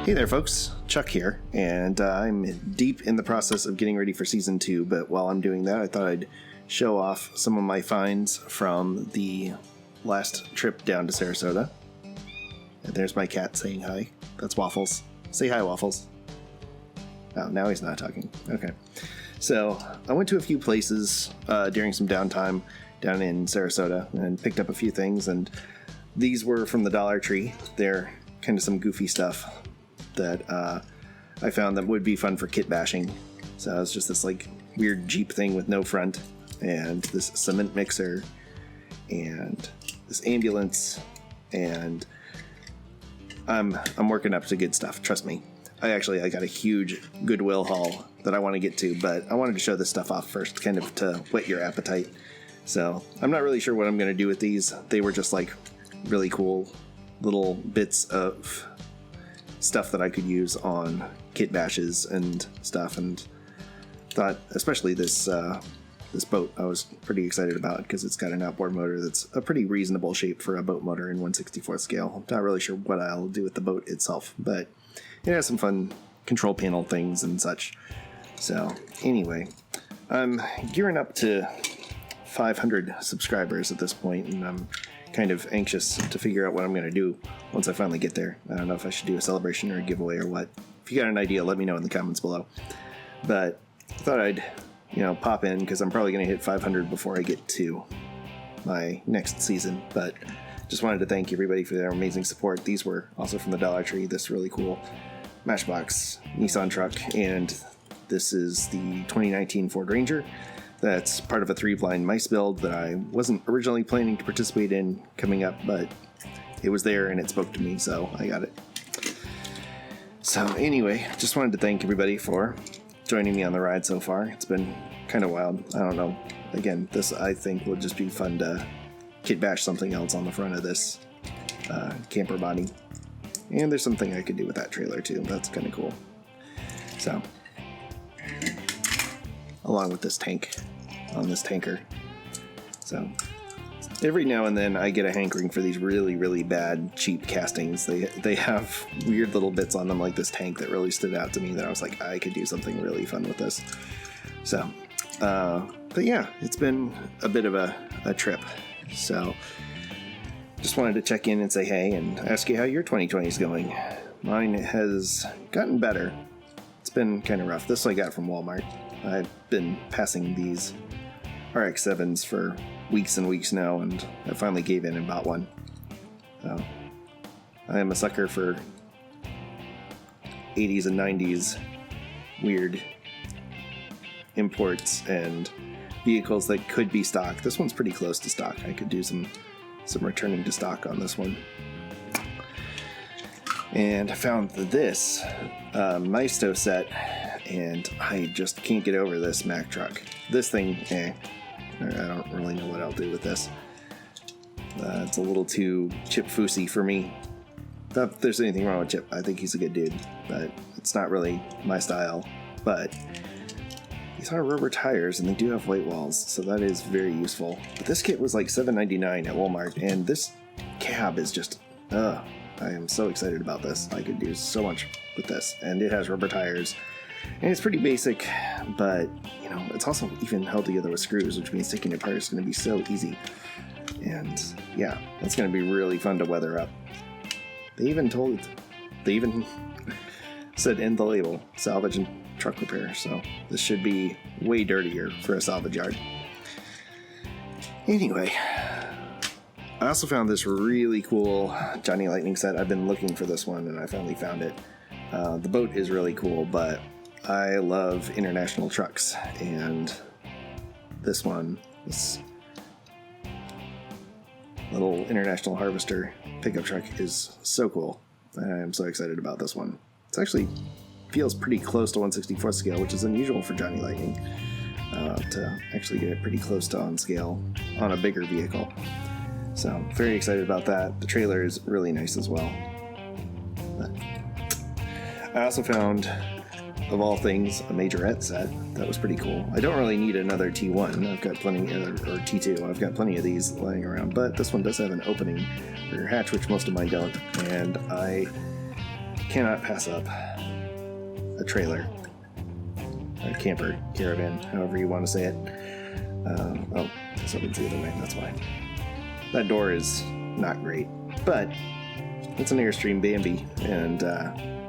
Hey there folks, Chuck here, and I'm deep in the process of getting ready for Season 2, but while I'm doing that, I thought I'd show off some of my finds from the last trip down to Sarasota. And there's my cat saying hi. That's Waffles. Say hi, Waffles. Oh, now he's not talking. Okay. So, I went to a few places during some downtime down in Sarasota and picked up a few things, and these were from the Dollar Tree. They're kind of some goofy stuff that I found that would be fun for kit bashing. So it's just this like weird Jeep thing with no front, and this cement mixer, and this ambulance, and I'm working up to good stuff. Trust me. I got a huge Goodwill haul that I want to get to, but I wanted to show this stuff off first, kind of to whet your appetite. So I'm not really sure what I'm going to do with these. They were just like really cool little bits of stuff that I could use on kit bashes and stuff, and thought especially this boat I was pretty excited about because it's got an outboard motor that's a pretty reasonable shape for a boat motor in 1/64 scale. I'm not really sure what I'll do with the boat itself, but it has some fun control panel things and such. So anyway, I'm gearing up to 500 subscribers at this point, and I'm kind of anxious to figure out what I'm going to do once I finally get there. I don't know if I should do a celebration or a giveaway or what. If you got an idea, let me know in the comments below. But I thought I'd, pop in because I'm probably going to hit 500 before I get to my next season. But just wanted to thank everybody for their amazing support. These were also from the Dollar Tree, this really cool Matchbox Nissan truck, and this is the 2019 Ford Ranger. That's part of a 3-blind mice build that I wasn't originally planning to participate in coming up, but it was there and it spoke to me, so I got it. So anyway, just wanted to thank everybody for joining me on the ride so far. It's been kind of wild. I don't know. Again, this I think will just be fun to kit bash something else on the front of this camper body. And there's something I could do with that trailer too. That's kind of cool. So, along with this tank on this tanker. So every now and then I get a hankering for these really, really bad cheap castings. They have weird little bits on them like this tank that really stood out to me that I was like, I could do something really fun with this. So, but yeah, it's been a bit of a trip. So just wanted to check in and say hey and ask you how your 2020 is going. Mine has gotten better. It's been kind of rough. This I got from Walmart. I've been passing these RX-7s for weeks and weeks now, and I finally gave in and bought one. So, I am a sucker for 80s and 90s weird imports and vehicles that could be stock. This one's pretty close to stock. I could do some returning to stock on this one. And I found this Maisto set, and I just can't get over this Mack truck. This thing, I don't really know what I'll do with this. It's a little too Chip Foosey for me. Not that there's anything wrong with Chip. I think he's a good dude, but it's not really my style. But these are rubber tires, and they do have white walls, so that is very useful. But this kit was like $7.99 at Walmart, and this cab is just, I am so excited about this. I could do so much with this, and it has rubber tires. And it's pretty basic, but, it's also even held together with screws, which means taking it apart is going to be so easy. And, yeah, it's going to be really fun to weather up. They even said in the label, salvage and truck repair, so this should be way dirtier for a salvage yard. Anyway, I also found this really cool Johnny Lightning set. I've been looking for this one, and I finally found it. The boat is really cool, but I love international trucks, and this one, this little International Harvester pickup truck is so cool. I'm so excited about this one. It's actually feels pretty close to 1/64 scale, which is unusual for Johnny Lightning, to actually get it pretty close to on scale on a bigger vehicle. So very excited about that. The trailer is really nice as well. But I also found, of all things, a majorette set. That was pretty cool. I don't really need another T1. I've got plenty, or T2. I've got plenty of these lying around, but this one does have an opening for your hatch, which most of mine don't. And I cannot pass up a trailer. A camper, caravan, however you want to say it. Oh, this opens the other way, that's why. That door is not great, but it's an Airstream Bambi, and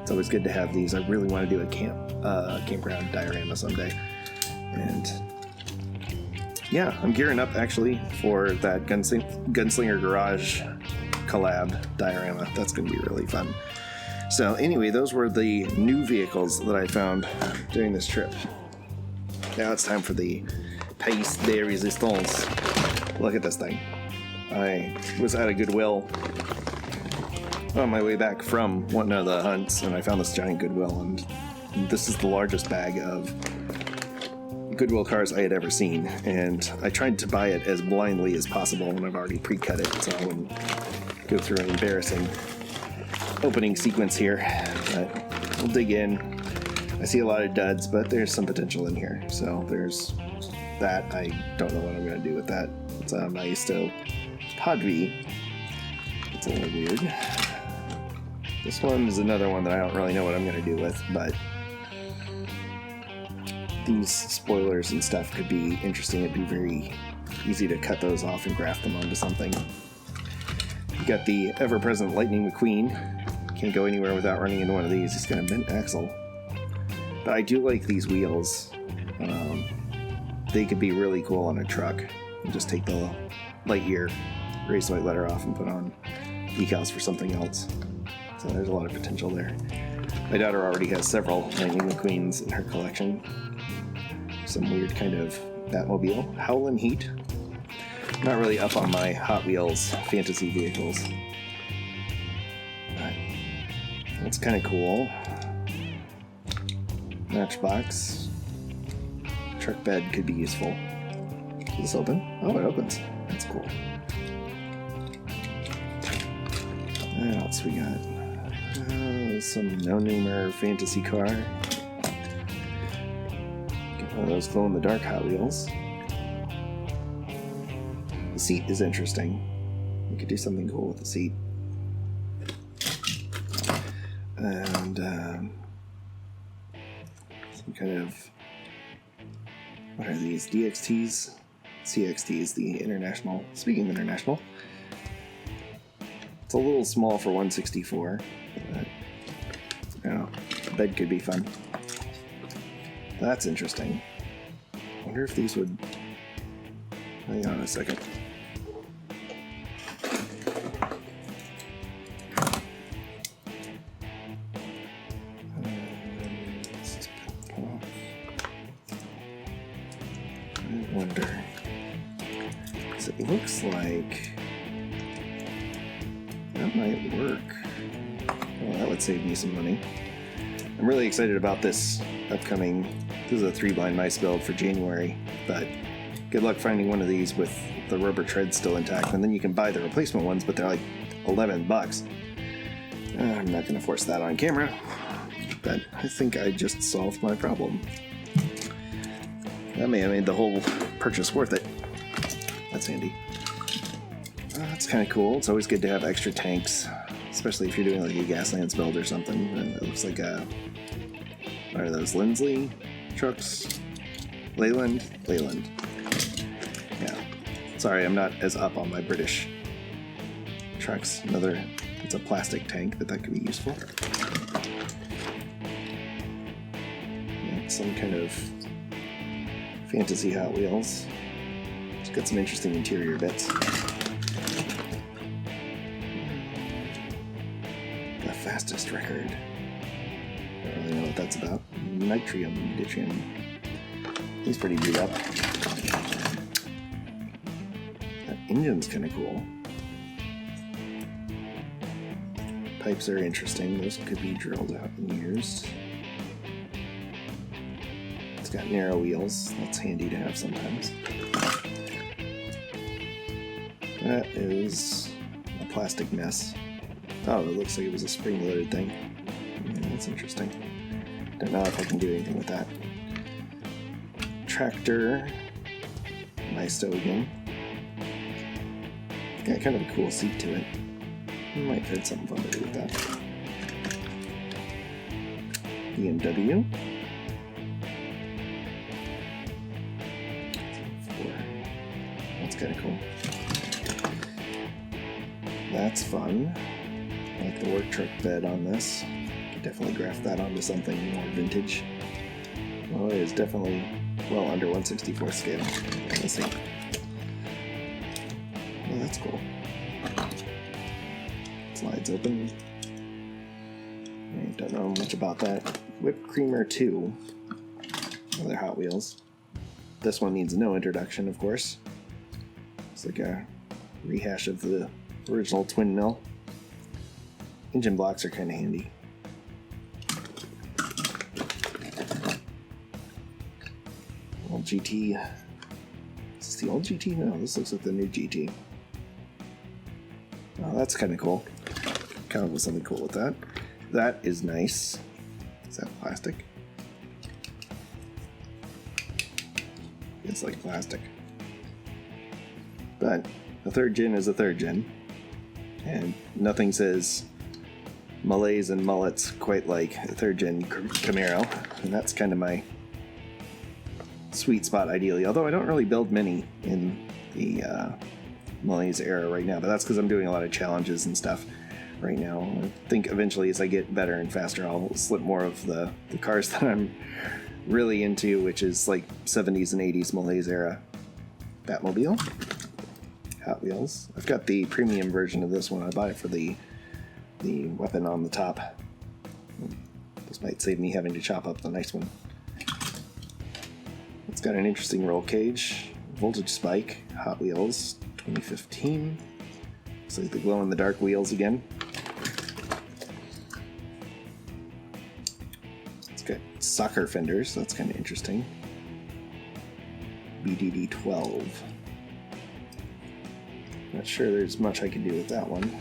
it's always good to have these. I really want to do a campground diorama someday. And yeah, I'm gearing up actually for that Gunslinger Garage collab diorama. That's going to be really fun. So anyway, those were the new vehicles that I found during this trip. Now it's time for the pièce de résistance. Look at this thing. I was at a Goodwill on my way back from one of the hunts, and I found this giant Goodwill, and this is the largest bag of Goodwill cars I had ever seen, and I tried to buy it as blindly as possible when I've already pre-cut it, so I wouldn't go through an embarrassing opening sequence here, but we'll dig in. I see a lot of duds, but there's some potential in here. So there's that. I don't know what I'm going to do with that. It's a Maisto Podvi. It's a little weird. This one is another one that I don't really know what I'm going to do with, but these spoilers and stuff could be interesting. It'd be very easy to cut those off and graft them onto something. You got the ever-present Lightning McQueen. Can't go anywhere without running into one of these. He's got a bent axle. But I do like these wheels. They could be really cool on a truck. You just take the Lightyear raised white letter off and put on decals for something else. So there's a lot of potential there. My daughter already has several Lightning McQueens in her collection. Some weird kind of Batmobile. Howlin' Heat. Not really up on my Hot Wheels fantasy vehicles. But that's kind of cool. Matchbox. Truck bed could be useful. Is this open? Oh, it opens. That's cool. What else we got? Some no-namer fantasy car. Get one of those glow-in-the-dark Hot Wheels. The seat is interesting. We could do something cool with the seat. And some kind of, what are these? DXTs? CXT is the international. Speaking of international, it's a little small for 164. But, you know, the bed could be fun. That's interesting. I wonder if these would. Hang on a second. I wonder. So it looks like that might work. Well, that would save me some money. I'm really excited about this upcoming. This is a 3-blind mice build for January, but good luck finding one of these with the rubber tread still intact, and then you can buy the replacement ones, but they're like $11. I'm not going to force that on camera, but I think I just solved my problem. That may have made the whole purchase worth it. That's handy. That's kind of cool. It's always good to have extra tanks, especially if you're doing like a Gaslands build or something. And it looks like what are those, Lindsley trucks? Leyland? Yeah. Sorry, I'm not as up on my British trucks. It's a plastic tank, but that could be useful. Yeah, some kind of fantasy Hot Wheels. It's got some interesting interior bits. The fastest record. I don't really know what that's about. Nitrium. He's pretty beat up. That engine's kind of cool. Pipes are interesting. Those could be drilled out and used. It's got narrow wheels. That's handy to have sometimes. That is a plastic mess. Oh, it looks like it was a spring-loaded thing. Yeah, that's interesting. Don't know if I can do anything with that. Tractor. Maisto again. Got kind of a cool seat to it. Might fit something fun to do with that. BMW. That's kind of cool. That's fun. I like the work truck bed on this. Could definitely graft that onto something more vintage. Well, it is definitely well under 1/64 scale. Let's see. Oh, that's cool. Slides open. I don't know much about that. Whipped Creamer 2. Other Hot Wheels. This one needs no introduction, of course. It's like a rehash of the original twin mill. Engine blocks are kind of handy. Old GT. Is this the old GT? No, this looks like the new GT. Oh, that's kind of cool. Come up with something cool with that. That is nice. Is that plastic? It's like plastic. But a third gen is a third gen. And nothing says malaise and mullets quite like a third gen Camaro. And that's kind of my sweet spot ideally. Although I don't really build many in the malaise era right now. But that's because I'm doing a lot of challenges and stuff right now. I think eventually as I get better and faster, I'll slip more of the cars that I'm really into, which is like 70s and 80s malaise era. Batmobile. Hot Wheels. I've got the premium version of this one. I bought it for the weapon on the top. This might save me having to chop up the nice one. It's got an interesting roll cage. Voltage spike. Hot Wheels 2015. Looks like the glow-in-the-dark wheels again. It's got soccer fenders. That's kind of interesting. BDD 12. Not sure there's much I can do with that one.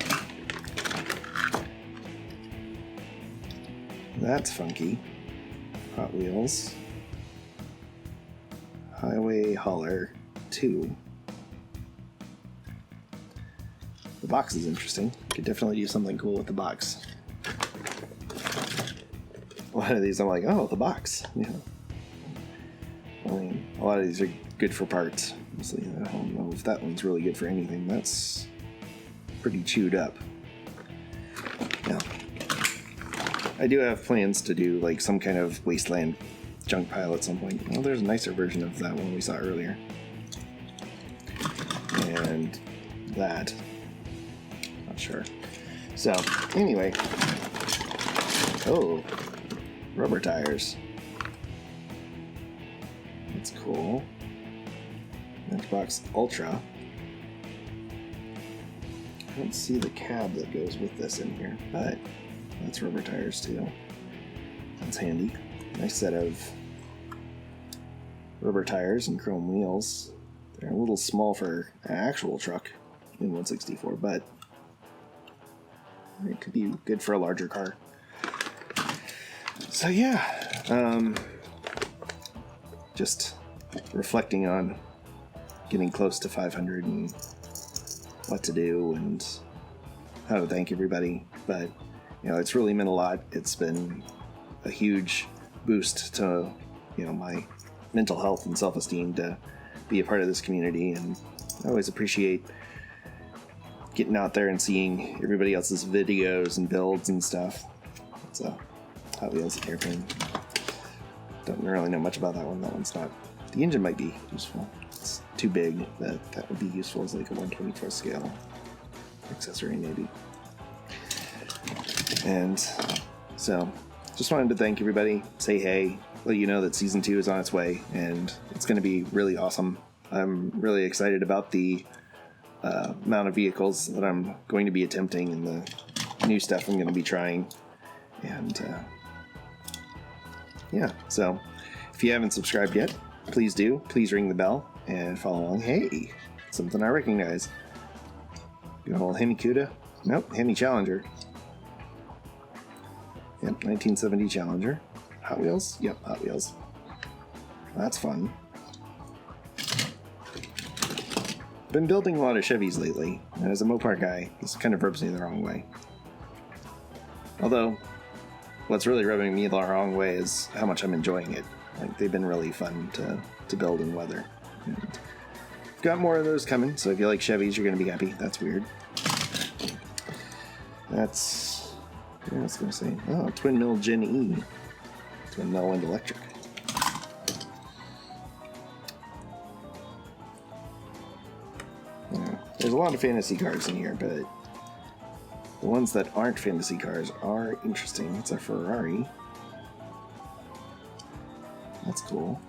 That's funky. Hot Wheels. Highway Hauler 2. The box is interesting. Could definitely do something cool with the box. A lot of these I'm like, oh, the box. Yeah. I mean, a lot of these are good for parts. Honestly, I don't know if that one's really good for anything. That's pretty chewed up. Yeah. I do have plans to do like some kind of wasteland junk pile at some point. Well, there's a nicer version of that one we saw earlier. And that. Not sure. So, anyway. Oh, rubber tires. That's cool. Matchbox Ultra. I don't see the cab that goes with this in here, but that's rubber tires too. That's handy. Nice set of rubber tires and chrome wheels. They're a little small for an actual truck in 1/64, but it could be good for a larger car. So yeah, just reflecting on getting close to 500 and what to do and how to thank everybody. But you know, it's really meant a lot. It's been a huge boost to, you know, my mental health and self-esteem to be a part of this community, and I always appreciate getting out there and seeing everybody else's videos and builds and stuff. It's a Hot Wheels airplane. Don't really know much about that one. That one's not. The engine might be useful. It's too big that would be useful as like a 1/24 scale accessory maybe. And so just wanted to thank everybody, say hey, let you know that season 2 is on its way, and it's going to be really awesome. I'm really excited about the amount of vehicles that I'm going to be attempting and the new stuff I'm going to be trying. And yeah, so if you haven't subscribed yet, please do. Please ring the bell and follow along. Hey, something I recognize. Good old Hemi Cuda. Nope, Hemi Challenger. Yep, 1970 Challenger. Hot Wheels? Yep, Hot Wheels. That's fun. Been building a lot of Chevys lately, and as a Mopar guy, this kind of rubs me the wrong way. Although, what's really rubbing me the wrong way is how much I'm enjoying it. Like, they've been really fun to build and weather. And I've got more of those coming, so if you like Chevys, you're going to be happy. That's weird. That's... what was I going to say? Oh, Twin Mill Gen E. Twin Mill and electric. Yeah, there's a lot of fantasy cars in here, but the ones that aren't fantasy cars are interesting. It's a Ferrari. That's cool.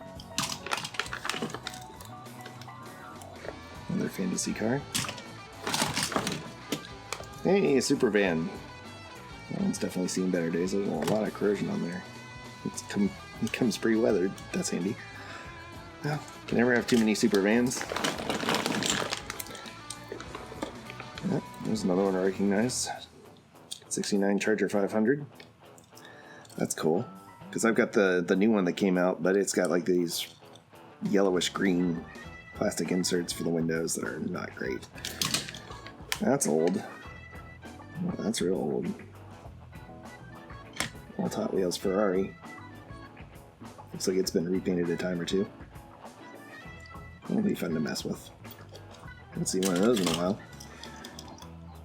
Another fantasy car. Hey, a super van. That one's definitely seen better days. There's a lot of corrosion on there. It comes pre-weathered. That's handy. Well, can never have too many super vans. Oh, there's another one I recognize. 69 Charger 500. That's cool. Because I've got the new one that came out, but it's got like these yellowish green plastic inserts for the windows that are not great. That's old. Oh, that's real old. Old Hot Wheels Ferrari. Looks like it's been repainted a time or two. It'll be fun to mess with. Haven't seen one of those in a while.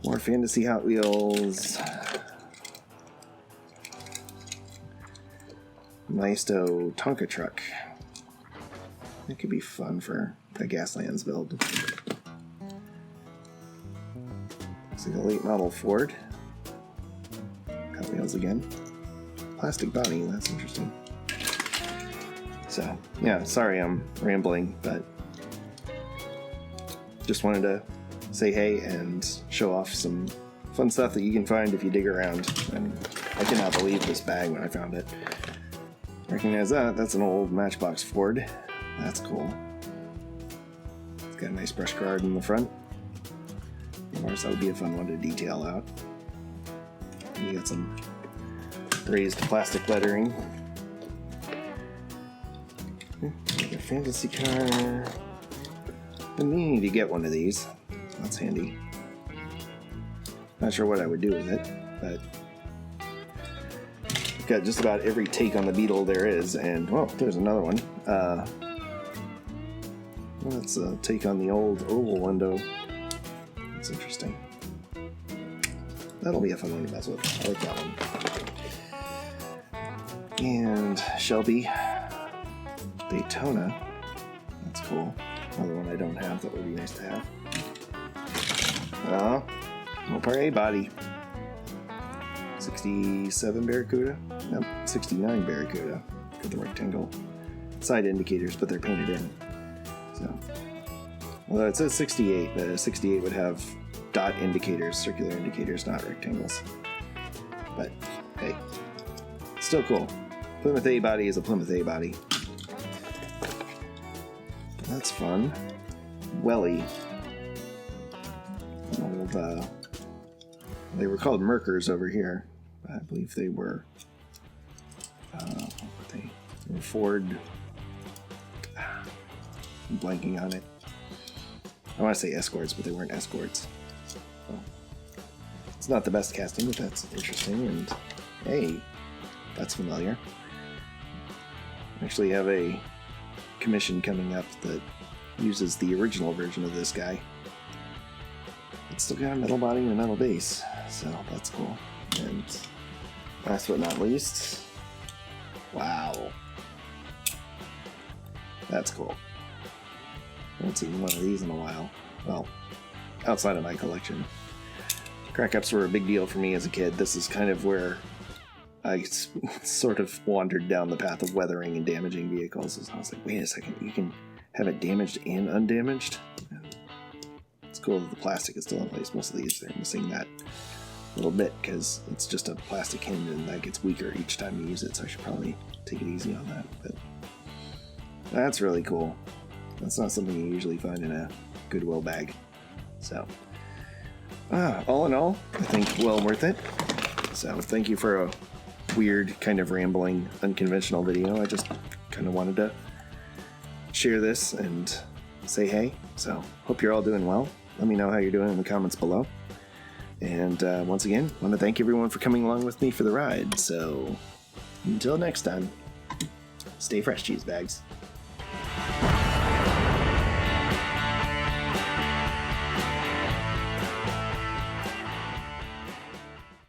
More fantasy Hot Wheels. Maisto Tonka truck. That could be fun for a Gaslands build. Looks like a late model Ford. Hot Wheels again. Plastic body, that's interesting. So, yeah, sorry I'm rambling, but just wanted to say hey and show off some fun stuff that you can find if you dig around. And I cannot believe this bag when I found it. Recognize that? That's an old Matchbox Ford. That's cool. It's got a nice brush guard in the front. Of course, that would be a fun one to detail out. And you got some raised plastic lettering. Like a fantasy car. Been meaning to get one of these. That's handy. Not sure what I would do with it, but I've got just about every take on the Beetle there is, and oh, there's another one. That's a take on the old oval window. That's interesting. That'll be a fun one to mess with. I like that one. And Shelby Daytona. That's cool. Another one I don't have that would be nice to have. Mopar A body. 67 Barracuda? Nope, 69 Barracuda. Got the rectangle side indicators, but they're painted in. So, although it says 68, the 68 would have dot indicators, circular indicators, not rectangles. But, hey, still cool. Plymouth A body is a Plymouth A body. That's fun. Welly. Old, they were called Merkers over here. I believe they were, they were Ford. I'm blanking on it. I want to say Escorts, but they weren't Escorts. So, it's not the best casting, but that's interesting. And hey, that's familiar. I actually have a commission coming up that uses the original version of this guy. It's still got a metal body and a metal base, so that's cool. And last but not least, wow, that's cool. I haven't seen one of these in a while. Well, outside of my collection. Crack-ups were a big deal for me as a kid. This is kind of where I sort of wandered down the path of weathering and damaging vehicles. I was like, wait a second, you can have it damaged and undamaged? And it's cool that the plastic is still in place. Most of these, they're missing that little bit because it's just a plastic hinge and that gets weaker each time you use it, so I should probably take it easy on that. But that's really cool. That's not something you usually find in a Goodwill bag. So, all in all, I think well worth it. So thank you for a weird, kind of rambling, unconventional video. I just kind of wanted to share this and say hey. So hope you're all doing well. Let me know how you're doing in the comments below. And once again, I want to thank everyone for coming along with me for the ride. So until next time, stay fresh, cheese bags.